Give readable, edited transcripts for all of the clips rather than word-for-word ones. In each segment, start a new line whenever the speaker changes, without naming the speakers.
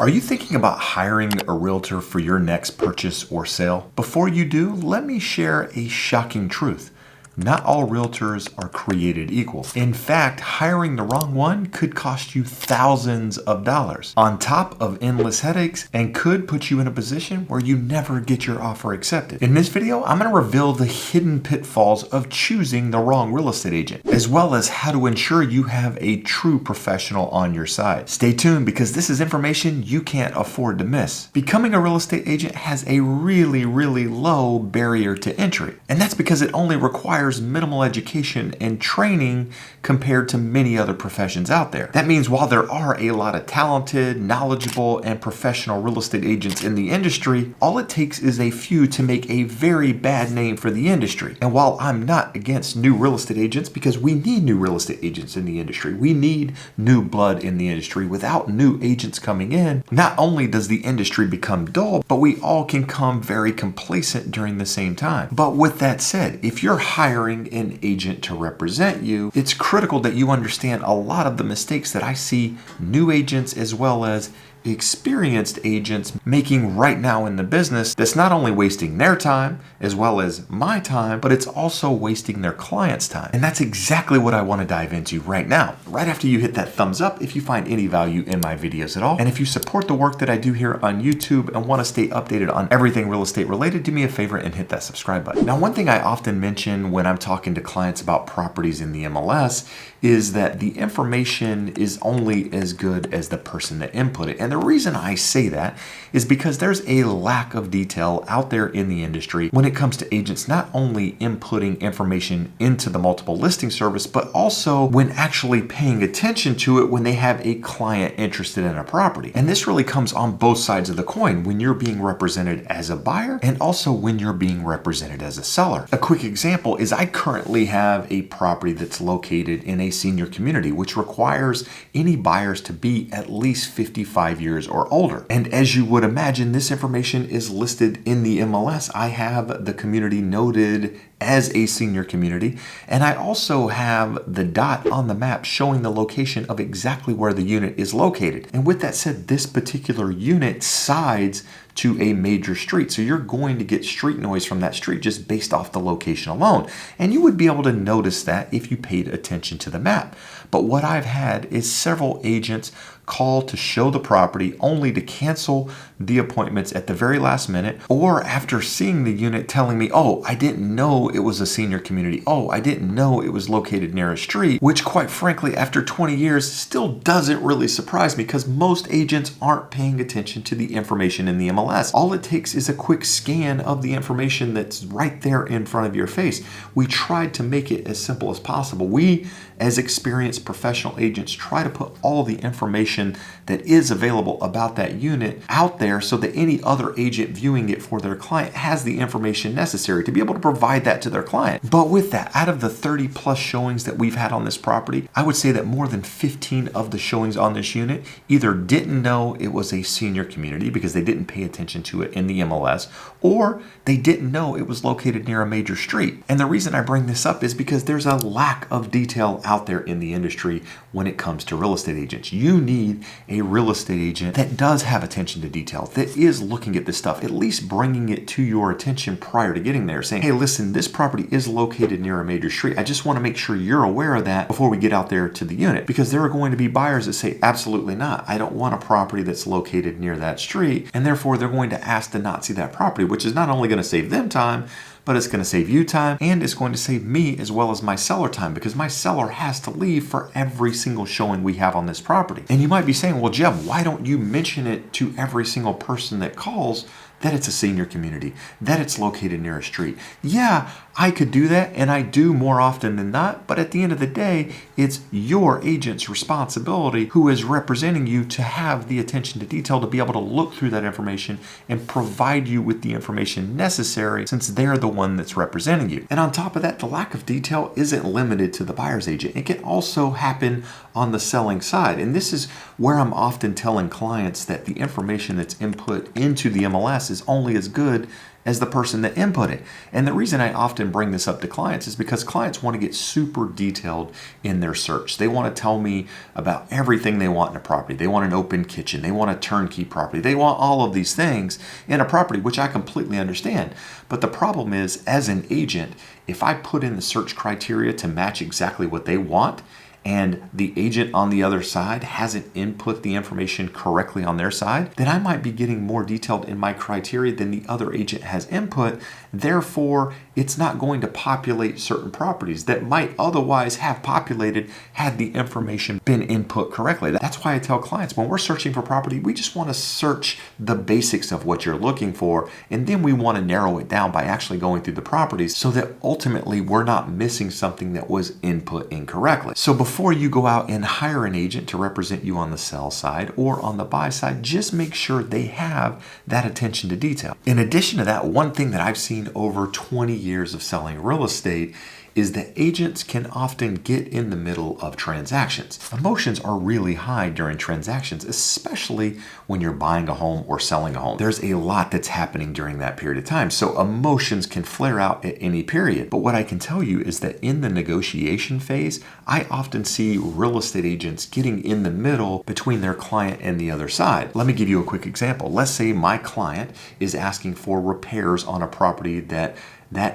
Are you thinking about hiring a realtor for your next purchase or sale? Before you do, let me share a shocking truth. Not all realtors are created equal. In fact, hiring the wrong one could cost you thousands of dollars on top of endless headaches and could put you in a position where you never get your offer accepted. In this video, I'm going to reveal the hidden pitfalls of choosing the wrong real estate agent, as well as how to ensure you have a true professional on your side. Stay tuned because this is information you can't afford to miss. Becoming a real estate agent has a really low barrier to entry, and that's because it only requires minimal education and training compared to many other professions out there. That means while there are a lot of talented, knowledgeable, and professional real estate agents in the industry, all it takes is a few to make a very bad name for the industry. And while I'm not against new real estate agents, because we need new real estate agents in the industry, we need new blood in the industry. Without new agents coming in, not only does the industry become dull, but we all can become very complacent during the same time. But with that said, if you're hiring an agent to represent you, it's critical that you understand a lot of the mistakes that I see new agents as well as experienced agents making right now in the business that's not only wasting their time as well as my time, but it's also wasting their clients' time. And that's exactly what I want to dive into right now, right after you hit that thumbs up if you find any value in my videos at all. And if you support the work that I do here on YouTube and want to stay updated on everything real estate related, do me a favor and hit that subscribe button. Now, one thing I often mention when I'm talking to clients about properties in the MLS is that the information is only as good as the person that input it. And the reason I say that is because there's a lack of detail out there in the industry when it comes to agents not only inputting information into the multiple listing service, but also when actually paying attention to it when they have a client interested in a property. And this really comes on both sides of the coin when you're being represented as a buyer and also when you're being represented as a seller. A quick example is I currently have a property that's located in a senior community, which requires any buyers to be at least 55 years or older. And as you would imagine, this information is listed in the MLS. I have the community noted as a senior community, and I also have the dot on the map showing the location of exactly where the unit is located. And with that said, this particular unit sides to a major street. So you're going to get street noise from that street just based off the location alone. And you would be able to notice that if you paid attention to the map. But what I've had is several agents call to show the property only to cancel the appointments at the very last minute, or after seeing the unit telling me, oh, I didn't know it was a senior community. Oh, I didn't know it was located near a street, which quite frankly, after 20 years still doesn't really surprise me because most agents aren't paying attention to the information in the MLS. All it takes is a quick scan of the information that's right there in front of your face. We tried to make it as simple as possible. We, as experienced professional agents, try to put all the information that is available about that unit out there so that any other agent viewing it for their client has the information necessary to be able to provide that to their client. But with that, out of the 30 plus showings that we've had on this property, I would say that more than 15 of the showings on this unit either didn't know it was a senior community because they didn't pay attention to it in the MLS, or they didn't know it was located near a major street. And the reason I bring this up is because there's a lack of detail out there in the industry when it comes to real estate agents. You need a real estate agent that does have attention to detail, that is looking at this stuff, at least bringing it to your attention prior to getting there, saying, hey, listen, this property is located near a major street. I just want to make sure you're aware of that before we get out there to the unit, because there are going to be buyers that say, absolutely not. I don't want a property that's located near that street, and therefore they're going to ask to not see that property, which is not only going to save them time, but it's going to save you time, and it's going to save me as well as my seller time, because my seller has to leave for every single showing we have on this property. And you might be saying, well, Jeb, why don't you mention it to every single person that calls that it's a senior community, that it's located near a street? Yeah, I could do that, and I do more often than not, but at the end of the day, it's your agent's responsibility who is representing you to have the attention to detail to be able to look through that information and provide you with the information necessary since they're the one that's representing you. And on top of that, the lack of detail isn't limited to the buyer's agent. It can also happen on the selling side. And this is where I'm often telling clients that the information that's input into the MLS is only as good as the person that input it. And the reason I often bring this up to clients is because clients want to get super detailed in their search. They want to tell me about everything they want in a property. They want an open kitchen. They want a turnkey property. They want all of these things in a property, which I completely understand. But the problem is, as an agent, if I put in the search criteria to match exactly what they want, and the agent on the other side hasn't input the information correctly on their side, then I might be getting more detailed in my criteria than the other agent has input. Therefore, it's not going to populate certain properties that might otherwise have populated had the information been input correctly. That's why I tell clients, when we're searching for property, we just want to search the basics of what you're looking for, and then we want to narrow it down by actually going through the properties so that ultimately we're not missing something that was input incorrectly. So before you go out and hire an agent to represent you on the sell side or on the buy side, just make sure they have that attention to detail. In addition to that, one thing that I've seen over 20 years of selling real estate is that agents can often get in the middle of transactions. Emotions are really high during transactions, especially when you're buying a home or selling a home. There's a lot that's happening during that period of time, so emotions can flare out at any period. But what I can tell you is that in the negotiation phase, I often see real estate agents getting in the middle between their client and the other side. Let me give you a quick example. Let's say my client is asking for repairs on a property that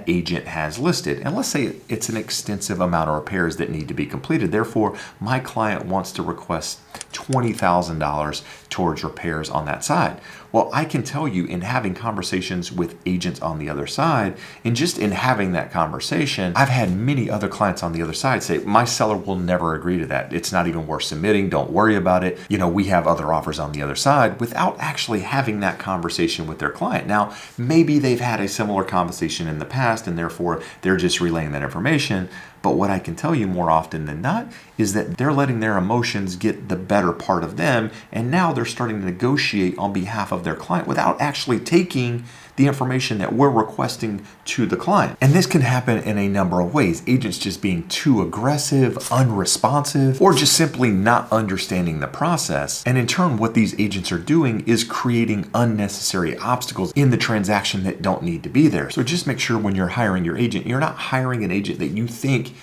agent has listed. And let's say it's an extensive amount of repairs that need to be completed. Therefore, my client wants to request $20,000 towards repairs on that side. Well, I can tell you, in having conversations with agents on the other side, and just in having that conversation, I've had many other clients on the other side say, my seller will never agree to that. It's not even worth submitting. Don't worry about it. We have other offers on the other side, without actually having that conversation with their client. Now, maybe they've had a similar conversation in the past, and therefore they're just relaying that information. But what I can tell you more often than not is that they're letting their emotions get the better part of them, and now they're starting to negotiate on behalf of their client without actually taking the information that we're requesting to the client. And this can happen in a number of ways. Agents just being too aggressive, unresponsive, or just simply not understanding the process. And in turn, what these agents are doing is creating unnecessary obstacles in the transaction that don't need to be there. So just make sure when you're hiring your agent, you're not hiring an agent that you think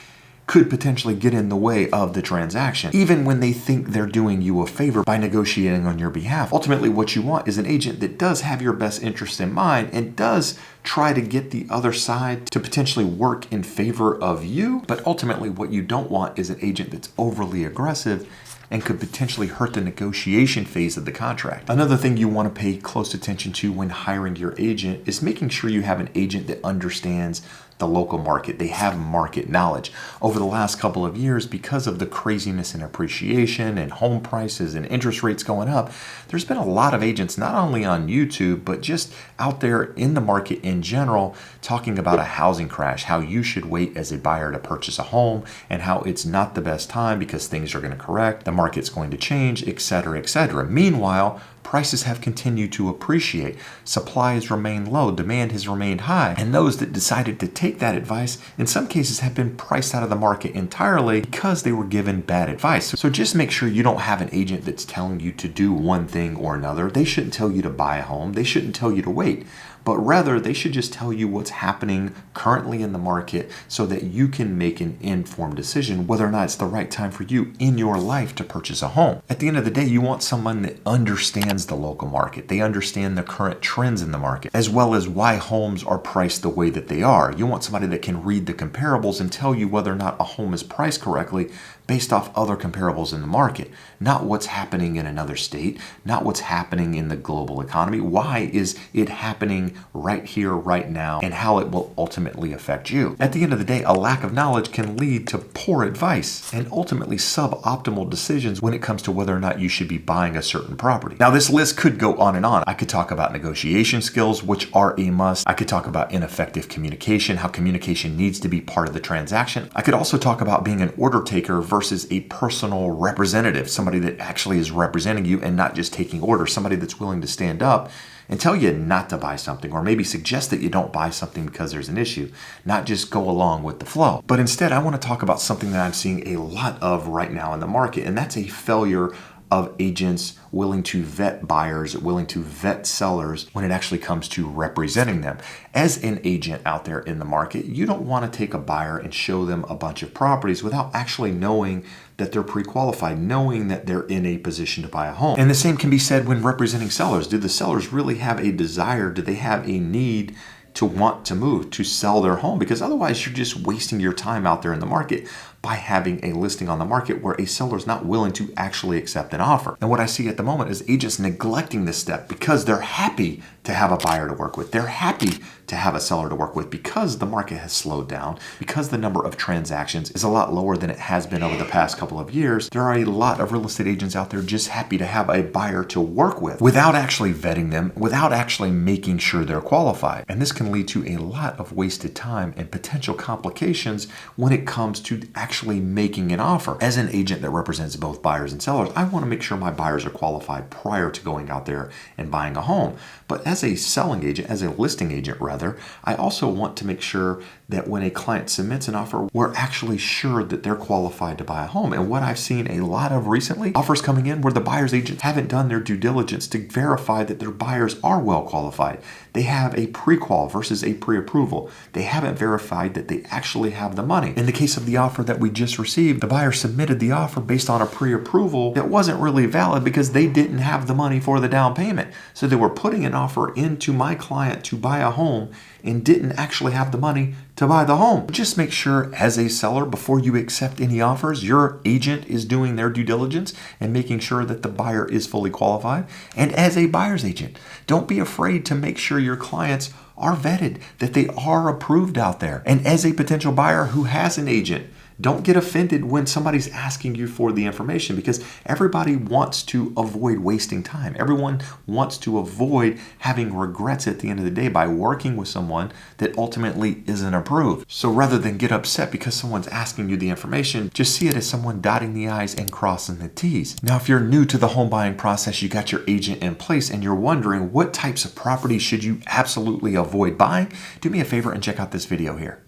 could potentially get in the way of the transaction, even when they think they're doing you a favor by negotiating on your behalf. Ultimately, what you want is an agent that does have your best interest in mind and does try to get the other side to potentially work in favor of you. But ultimately, what you don't want is an agent that's overly aggressive and could potentially hurt the negotiation phase of the contract. Another thing you want to pay close attention to when hiring your agent is making sure you have an agent that understands the local market. They have market knowledge. Over the last couple of years, because of the craziness in appreciation and home prices and interest rates going up, there's been a lot of agents, not only on YouTube, but just out there in the market in general, talking about a housing crash, how you should wait as a buyer to purchase a home, and how it's not the best time because things are going to correct, the market's going to change, etc., etc. Meanwhile, prices have continued to appreciate. Supply has remained low, demand has remained high, and those that decided to take that advice in some cases have been priced out of the market entirely because they were given bad advice. So just make sure you don't have an agent that's telling you to do one thing or another. They shouldn't tell you to buy a home. They shouldn't tell you to wait. But rather, they should just tell you what's happening currently in the market so that you can make an informed decision whether or not it's the right time for you in your life to purchase a home. At the end of the day, you want someone that understands the local market. They understand the current trends in the market, as well as why homes are priced the way that they are. You want somebody that can read the comparables and tell you whether or not a home is priced correctly based off other comparables in the market, not what's happening in another state, not what's happening in the global economy. Why is it happening right here, right now, and how it will ultimately affect you? At the end of the day, a lack of knowledge can lead to poor advice and ultimately suboptimal decisions when it comes to whether or not you should be buying a certain property. Now, this list could go on and on. I could talk about negotiation skills, which are a must. I could talk about ineffective communication, how communication needs to be part of the transaction. I could also talk about being an order taker versus a personal representative, somebody that actually is representing you and not just taking orders, somebody that's willing to stand up and tell you not to buy something, or maybe suggest that you don't buy something because there's an issue, not just go along with the flow. But instead, I want to talk about something that I'm seeing a lot of right now in the market, and that's a failure of agents willing to vet buyers, willing to vet sellers when it actually comes to representing them. As an agent out there in the market, you don't want to take a buyer and show them a bunch of properties without actually knowing that they're pre-qualified, knowing that they're in a position to buy a home. And the same can be said when representing sellers. Do the sellers really have a desire? Do they have a need to want to move, to sell their home? Because otherwise you're just wasting your time out there in the market by having a listing on the market where a seller is not willing to actually accept an offer. And what I see at the moment is agents neglecting this step because they're happy to have a buyer to work with. They're happy to have a seller to work with because the market has slowed down, because the number of transactions is a lot lower than it has been over the past couple of years. There are a lot of real estate agents out there just happy to have a buyer to work with without actually vetting them, without actually making sure they're qualified. And this can lead to a lot of wasted time and potential complications when it comes to actually making an offer. As an agent that represents both buyers and sellers, I want to make sure my buyers are qualified prior to going out there and buying a home. But as a selling agent, as a listing agent rather, I also want to make sure that when a client submits an offer, we're actually sure that they're qualified to buy a home. And what I've seen a lot of recently, offers coming in where the buyer's agents haven't done their due diligence to verify that their buyers are well qualified. They have a pre-qual versus a pre-approval. They haven't verified that they actually have the money. In the case of the offer that we just received, the buyer submitted the offer based on a pre-approval that wasn't really valid because they didn't have the money for the down payment. So they were putting an offer into my client to buy a home and didn't actually have the money to buy the home. Just make sure as a seller, before you accept any offers, your agent is doing their due diligence and making sure that the buyer is fully qualified. And as a buyer's agent, don't be afraid to make sure your clients are vetted, that they are approved out there. And as a potential buyer who has an agent, don't get offended when somebody's asking you for the information, because everybody wants to avoid wasting time. Everyone wants to avoid having regrets at the end of the day by working with someone that ultimately isn't approved. So rather than get upset because someone's asking you the information, just see it as someone dotting the I's and crossing the T's. Now, if you're new to the home buying process, you got your agent in place and you're wondering what types of properties should you absolutely avoid buying, do me a favor and check out this video here.